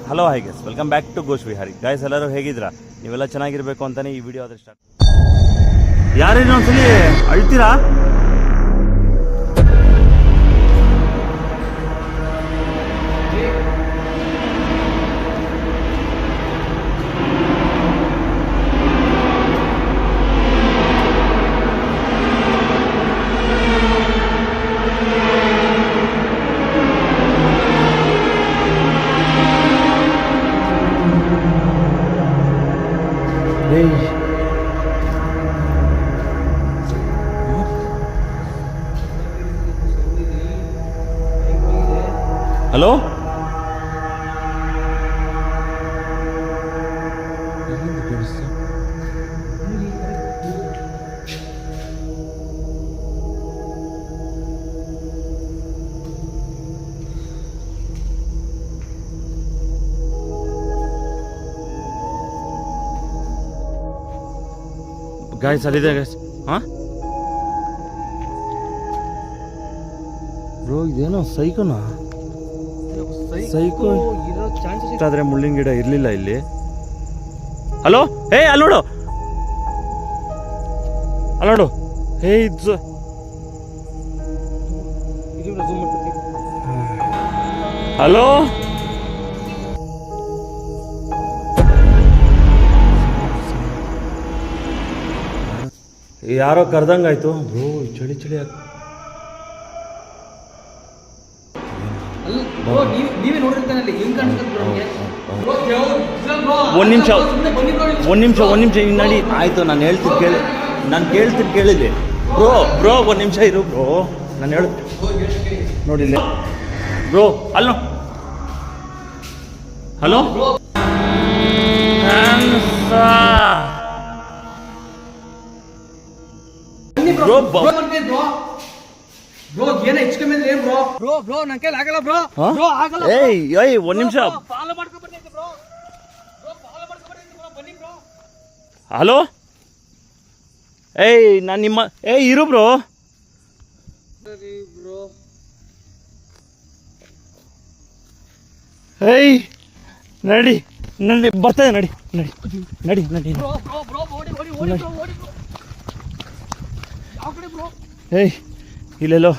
Hello hi guys, welcome back to Ghosh Vihari. Guys ಎಲ್ಲರೂ ಹೇಗಿದ್ದೀರಾ? ನೀವೆಲ್ಲ ಚೆನ್ನಾಗಿರಬೇಕು ಅಂತಾನೆ ಈ ವಿಡಿಯೋ ಆದ್ರೆ ಸ್ಟಾರ್ಟ್. ಯಾರೇನು ಒಂದ್ಸಲಿ ಅಳ್ತೀರಾ? ಹಲೋ, ಗಾಯ್ಸ್ ಅಲ್ಲಿದೆ ಗಾಯ್ಸ್. ಹಾಂ ಬ್ರೋ, ಇದೇನೋ ಸೈಕೋನಾ? ಸೈಕೋ ಇರೋ ಚಾನ್ಸಸ್ ಆದ್ರೆ ಮುಳ್ಳಿನ ಗಿಡ ಇರಲಿಲ್ಲ ಇಲ್ಲಿ. ಹಲೋ, ಹೇ ಅಲ್ಲೋಡು, ಅಲ್ಲೋಡು. ಹೇ ಇದು ಹಲೋ, ಯಾರೋ ಕರ್ದಂಗಾಯ್ತು ಬ್ರೋ. ಚಳಿ ಚಳಿ ಒಂದು ನಿಮಿಷ ನಡಿ. ಆಯಿತು, ನಾನು ಹೇಳ್ತೀನಿ ಕೇಳಿ, ಕೇಳಿದೆ ಬ್ರೋ ಒಂದು ನಿಮಿಷ ಇರು ಬ್ರೋ, ನಾನು ಹೇಳ್ತೀನಿ ನೋಡಿಲ್ಲ ಬ್ರೋ. ಅಲ್ಲೋ, ಹಲೋ ಬ್ರೋ, ಬ್ರೋ ಏನ ಹೆಚ್ಚುಕಮ್ಮಿ ಅಂದ್ರೆ ಬ್ರೋ ಬ್ರೋ ಬ್ರೋ ನನ್ನ ಕೈಲಿ ಆಗಲ್ಲ ಬ್ರೋ. ಬ್ರೋ ಆಗಲ್ಲ. ಏಯ್ ಒಂದು ನಿಮಿಷ ಫಾಲೋ ಮಾಡ್ಕೊಂಡು ಬನ್ನಿ ಬ್ರೋ. ಬ್ರೋ ಫಾಲೋ ಮಾಡ್ಕೊಂಡು ಬನ್ನಿ ಬ್ರೋ, ಬನ್ನಿ ಬ್ರೋ. ಹಲೋ, ನಾನು ನಿಮ್ಮ ಇರು ಬ್ರೋ. ಸರಿ ಬ್ರೋ. ನಡಿ ಬರ್ತದೆ, ನಡಿ ಬ್ರೋ ಬ್ರೋ ಬ್ರೋ ಓಡಿ ಓಡಿ ಓಡಿ ಬ್ರೋ, ಓಡಿ ಬ್ರೋ. ಯಾವ ಕಡೆ ಬ್ರೋ? ಇಲ್ಲೆಲ್ಲೋ